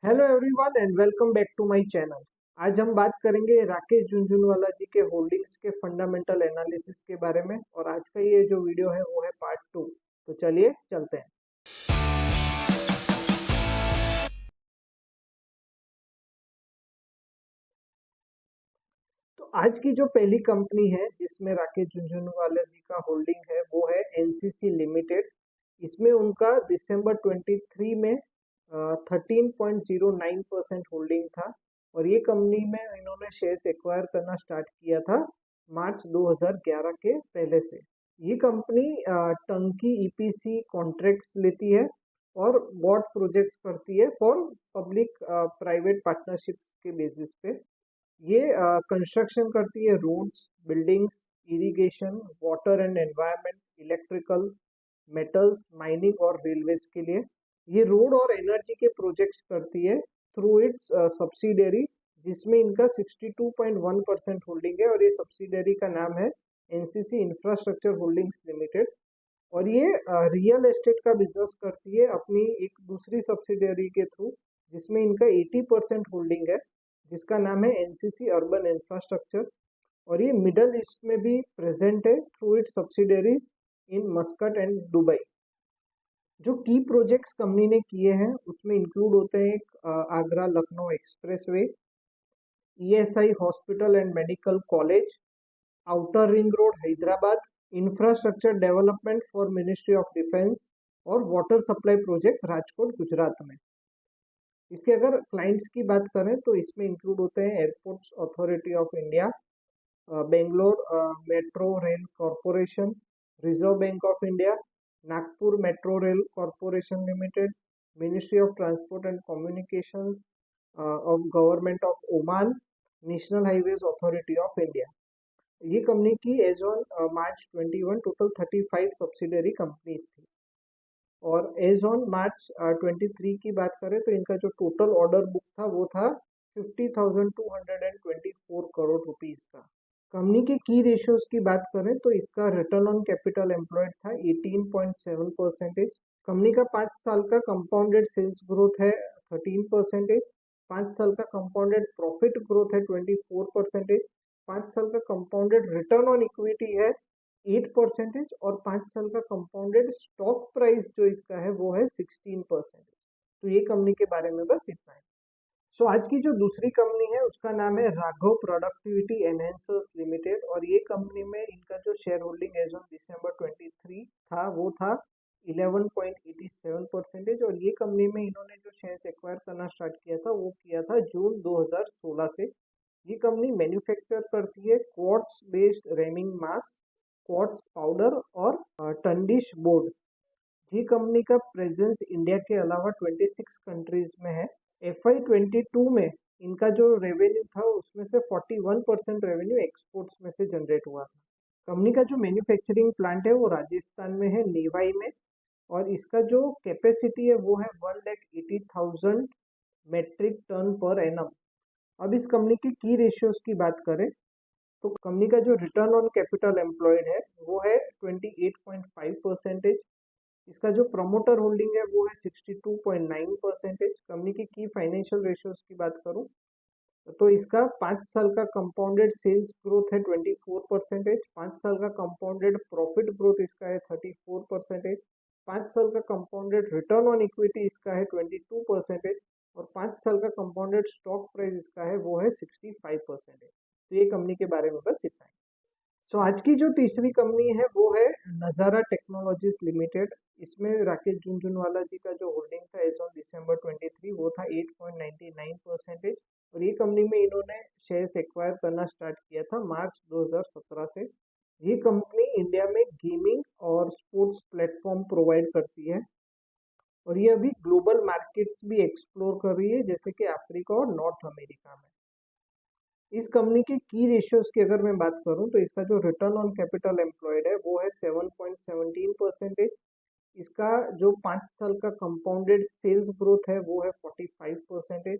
Hello everyone and welcome back to my channel. आज हम बात करेंगे राकेश झुनझुनवाला जी के होल्डिंग्स के फंडामेंटल एनालिसिस के बारे में। और आज का ये जो वीडियो है वो है पार्ट 2। तो चलिए चलते हैं। तो आज की जो पहली कंपनी है जिसमें राकेश झुनझुनवाला जी का होल्डिंग है वो है एनसीसी लिमिटेड। इसमें उनका दिसंबर 23 में 13.09% होल्डिंग था। और ये कंपनी में इन्होंने शेयर्स एक्वायर करना स्टार्ट किया था मार्च 2011 के पहले से। ये कंपनी टंकी ईपीसी कॉन्ट्रैक्ट्स लेती है और बॉट प्रोजेक्ट्स करती है फॉर पब्लिक प्राइवेट पार्टनरशिप्स के बेसिस पे। ये कंस्ट्रक्शन करती है roads, buildings, irrigation, water and environment, electrical, metals, mining और रेलवेज के लिए। ये रोड और एनर्जी के प्रोजेक्ट्स करती है थ्रू इट्स सब्सिडरी, जिसमें इनका 62.1% होल्डिंग है। और ये सब्सिडरी का नाम है एनसीसी इंफ्रास्ट्रक्चर होल्डिंग्स लिमिटेड। और ये रियल एस्टेट का बिजनेस करती है अपनी एक दूसरी सब्सिडरी के थ्रू, जिसमें इनका 80% होल्डिंग है, जिसका नाम है एनसीसी अर्बन इंफ्रास्ट्रक्चर। और ये मिडल ईस्ट में भी प्रेजेंट है through it's subsidiaries in Muscat and Dubai. जो की प्रोजेक्ट्स कंपनी ने किए हैं उसमें इंक्लूड होते हैं एक Agra Lucknow expressway, ESI hospital and medical college, outer ring road Hyderabad, infrastructure development for ministry of defence और water supply project Rajkot Gujarat में। इसके अगर क्लाइंट्स की बात करें तो इसमें इंक्लूड होते हैं airports authority of India, Bangalore metro rail corporation, reserve bank of India, Nagpur metro rail corporation limited, ministry of transport and communications of government of Oman, national highways authority of India. ये company की as on March 21 total 35 subsidiary companies थी। और as on मार्च 23 की बात करें तो इनका जो टोटल ऑर्डर बुक था वो था 50,224 करोड़ रुपीस का। कंपनी के की रेशियोज की बात करें तो इसका रिटर्न ऑन कैपिटल एम्प्लॉयड था 18.7%। कंपनी का 5 साल का कंपाउंडेड सेल्स ग्रोथ है 13%। 5 साल का कंपाउंडेड प्रॉफिट ग्रोथ है 24%। 5 साल का कंपाउंडेड रिटर्न ऑन इक्विटी है 8%। और 5 साल का कंपाउंडेड स्टॉक प्राइस जो इसका है वो है 16%। तो ये कंपनी के बारे में बस इतना है। सो आज की जो दूसरी कंपनी है उसका नाम है राघव प्रोडक्टिविटी एनहेंसर्स लिमिटेड। और ये कंपनी में इनका जो shareholding as on December 23 था वो था 11.87%। और ये कंपनी में इन्होंने जो शेयर्स एक्वायर करना स्टार्ट किया था वो किया था जून 2016 से। ये कंपनी मैन्युफैक्चर करती है क्वार्ट्ज बेस्ड रेमिंग मास, क्वार्ट्ज पाउडर और टंडिश बोर्ड। ये कंपनी का प्रेजेंस इंडिया के अलावा 26 कंट्रीज में है। FY22 में इनका जो रेवेन्यू था उसमें से 41% रेवेन्यू एक्सपोर्ट्स में से जनरेट हुआ था। कंपनी का जो मैन्युफैक्चरिंग प्लांट है वो राजस्थान में है, नेवाई में। और इसका जो कैपेसिटी है वो है 1,80,000 मेट्रिक टन पर एनम। अब इस कंपनी की रेशियोज की बात करें तो कंपनी का जो रिटर्न ऑन कैपिटल एम्प्लॉयड है वो है 28.5%। इसका जो प्रमोटर होल्डिंग है वो है 62.9%। कंपनी की फाइनेंशियल रेशियोज की बात करूं तो इसका 5 साल का कंपाउंडेड सेल्स ग्रोथ है 24%। 5 साल का कंपाउंडेड प्रॉफिट ग्रोथ इसका है 34%। 5 साल का कंपाउंडेड रिटर्न ऑन इक्विटी इसका है 22%। और 5 साल का कंपाउंडेड स्टॉक प्राइस इसका है वो है 65%। तो ये कंपनी के बारे में बस इतना है। सो आज की जो तीसरी कंपनी है वो है नज़ारा टेक्नोलॉजीज लिमिटेड। इसमें राकेश झुनझुनवाला जी का जो होल्डिंग था एज ऑन दिसंबर 23 वो था 8.99%। और ये कंपनी में इन्होंने शेयर्स एक्वायर करना स्टार्ट किया था मार्च 2017 से। ये कंपनी इंडिया में गेमिंग और स्पोर्ट्स प्लेटफॉर्म प्रोवाइड करती है। और ये अभी ग्लोबल मार्केट्स भी एक्सप्लोर कर रही है जैसे कि अफ्रीका और नॉर्थ अमेरिका में। इस कंपनी की रेशियोज की अगर मैं बात करूं तो इसका जो रिटर्न ऑन कैपिटल एम्प्लॉयड है वो है 7.17%। इसका जो 5 साल का कंपाउंडेड सेल्स ग्रोथ है वो है 45%।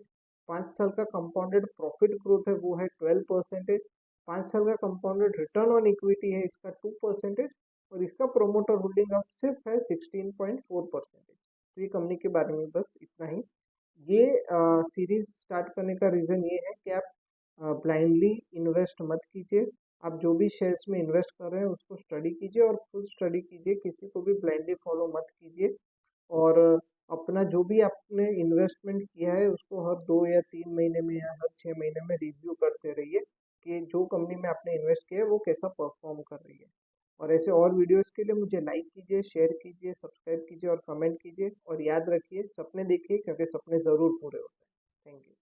5 साल का कंपाउंडेड प्रॉफिट ग्रोथ है वो है 12%। 5 साल का कंपाउंडेड रिटर्न ऑन इक्विटी है इसका 2%। और इसका प्रोमोटर होल्डिंग अब सिर्फ है 16.4%। तो ये कंपनी के बारे में बस इतना ही। ये सीरीज स्टार्ट करने का रीज़न ये है कि आप ब्लाइंडली इन्वेस्ट मत कीजिए। आप जो भी शेयर्स में इन्वेस्ट कर रहे हैं उसको स्टडी कीजिए और खुद स्टडी कीजिए, किसी को भी ब्लाइंडली फॉलो मत कीजिए। और अपना जो भी आपने इन्वेस्टमेंट किया है उसको हर 2 या 3 महीने में या हर 6 महीने में रिव्यू करते रहिए कि जो कंपनी में आपने इन्वेस्ट किया है वो कैसा परफॉर्म कर रही है। और ऐसे और वीडियोस के लिए मुझे लाइक कीजिए, शेयर कीजिए, सब्सक्राइब कीजिए और कमेंट कीजिए। और याद रखिए, सपने देखिए क्योंकि सपने ज़रूर पूरे होते हैं। Thank you.